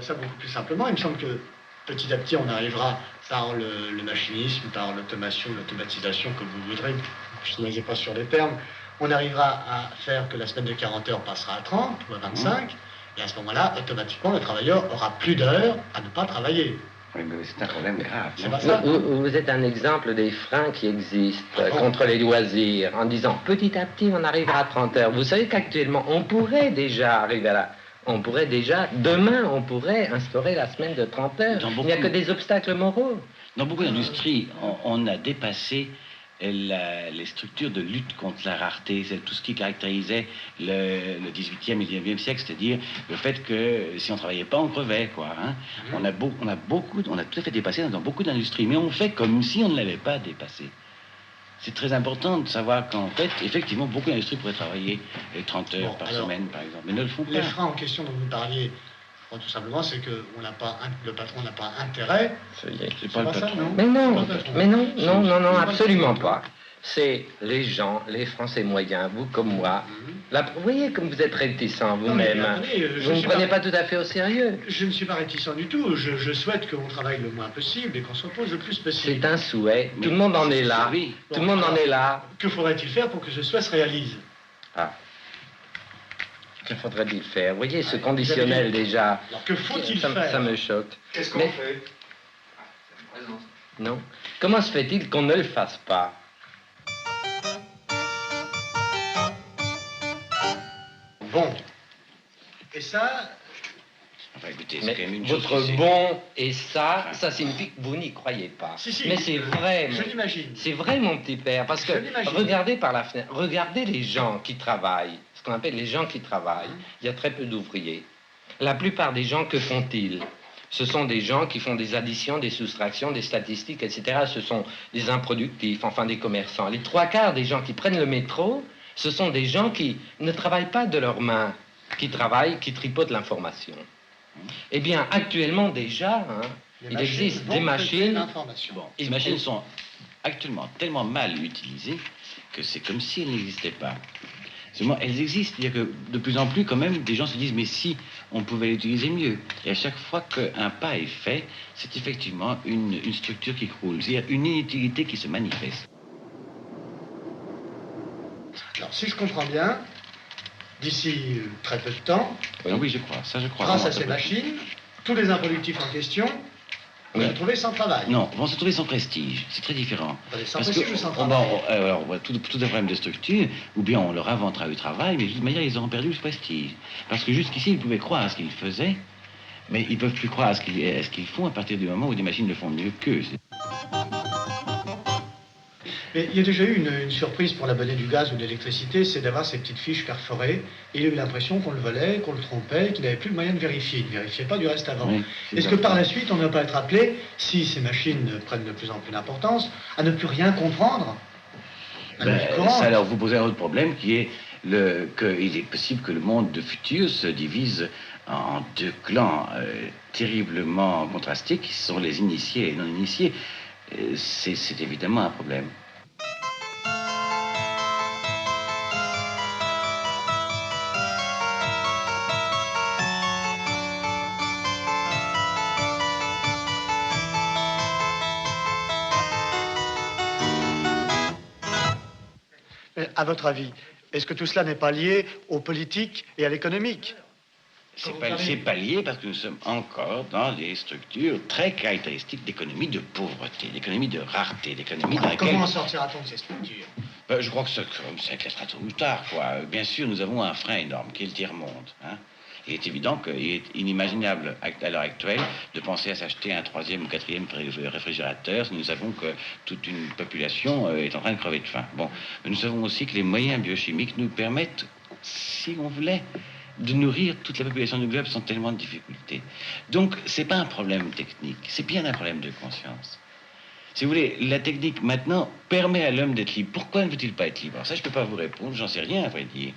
ça beaucoup plus simplement. Il me semble que petit à petit, on arrivera par le machinisme, par l'automation, l'automatisation, comme vous voudrez, je ne sais pas sur les termes, on arrivera à faire que la semaine de 40 heures passera à 30 ou à 25, et à ce moment-là, automatiquement, le travailleur aura plus d'heures à ne pas travailler. Oui, mais c'est un problème grave. C'est pas ça. Vous êtes un exemple des freins qui existent contre les loisirs, en disant petit à petit, on arrivera à 30 heures. Vous savez qu'actuellement, on pourrait déjà arriver à la... On pourrait déjà, demain, on pourrait instaurer la semaine de 30 heures. Il n'y a que des obstacles moraux. Dans beaucoup d'industries, on a dépassé les structures de lutte contre la rareté. C'est tout ce qui caractérisait le 18e et 19e siècle, c'est-à-dire le fait que si on ne travaillait pas, on crevait, quoi. Hein. On a tout à fait dépassé dans beaucoup d'industries, mais on fait comme si on ne l'avait pas dépassé. C'est très important de savoir qu'en fait, effectivement, beaucoup d'industries pourraient travailler 30 heures par semaine, par exemple, mais ne le font pas. Les freins en question dont vous parliez, tout simplement, c'est que le patron n'a pas intérêt. C'est pas le patron. Mais non, absolument pas. C'est les gens, les Français moyens, vous comme moi. Vous voyez comme vous êtes réticent vous-même. Vous ne prenez pas tout à fait au sérieux. Je ne suis pas réticent du tout. Je souhaite qu'on travaille le moins possible et qu'on se repose le plus possible. C'est un souhait. Tout le monde en est là. Oui. Tout le monde en est là. Que faudrait-il faire pour que ce souhait se réalise? Que faudrait-il faire? Vous voyez, ce conditionnel déjà. Alors que faut-il faire? Ça me choque. Qu'est-ce qu'on fait? Non. Comment se fait-il qu'on ne le fasse pas? Bon. Et ça... Enfin, écoutez, c'est quand même une votre chose. bon et ça signifie que vous n'y croyez pas. Si, mais c'est vrai. Je l'imagine. C'est vrai, mon petit père, parce que regardez par la fenêtre, regardez les gens qui travaillent, ce qu'on appelle les gens qui travaillent. Il y a très peu d'ouvriers. La plupart des gens, que font-ils? Ce sont des gens qui font des additions, des soustractions, des statistiques, etc. Ce sont des improductifs, enfin des commerçants. Les trois quarts des gens qui prennent le métro, ce sont des gens qui ne travaillent pas de leurs mains, qui travaillent, qui tripotent l'information. Eh bien, actuellement déjà, il existe des machines... Bon, les machines sont actuellement tellement mal utilisées que c'est comme si elles n'existaient pas. Seulement, elles existent, c'est-à-dire que de plus en plus, quand même, des gens se disent, mais si, on pouvait l'utiliser mieux. Et à chaque fois qu'un pas est fait, c'est effectivement une structure qui croule, c'est-à-dire une inutilité qui se manifeste. Alors, si je comprends bien, d'ici très peu de temps, Oui, je crois, ça je crois. grâce à ces machines, tous les improductifs en question vont se trouver sans travail. Non, vont se trouver sans prestige, c'est très différent. Sans prestige ou sans travail? Alors, tout un problème de structure, ou bien on leur inventera du travail, mais de toute manière, ils auront perdu le prestige. Parce que jusqu'ici, ils pouvaient croire à ce qu'ils faisaient, mais ils ne peuvent plus croire à ce qu'ils font à partir du moment où des machines le font mieux qu'eux. Mais il y a déjà eu une surprise pour l'abonné du gaz ou de l'électricité, c'est d'avoir ces petites fiches perforées. Il a eu l'impression qu'on le volait, qu'on le trompait, qu'il n'avait plus le moyen de vérifier. Il ne vérifiait pas du reste avant. Oui, est-ce que par la suite, on ne va pas être appelé, si ces machines prennent de plus en plus d'importance, à ne plus rien comprendre? Ça, alors, vous posez un autre problème qui est qu'il est possible que le monde de futur se divise en deux clans terriblement contrastés, qui sont les initiés et les non-initiés. C'est évidemment un problème. À votre avis, est-ce que tout cela n'est pas lié aux politiques et à l'économique? C'est pas lié parce que nous sommes encore dans des structures très caractéristiques d'économie de pauvreté, d'économie de rareté, d'économie dans laquelle... Comment en sortira-t-on de ces structures? Je crois que ça classera tôt ou tard, quoi. Bien sûr, nous avons un frein énorme qui est le tiers-monde. Hein. Il est évident qu'il est inimaginable à l'heure actuelle de penser à s'acheter un 3e ou 4e réfrigérateur si nous savons que toute une population est en train de crever de faim. Bon, mais nous savons aussi que les moyens biochimiques nous permettent, si on voulait, de nourrir toute la population du globe sans tellement de difficultés. Donc, c'est pas un problème technique, c'est bien un problème de conscience. Si vous voulez, la technique maintenant permet à l'homme d'être libre. Pourquoi ne veut-il pas être libre? Alors ça, je peux pas vous répondre, j'en sais rien à vrai dire.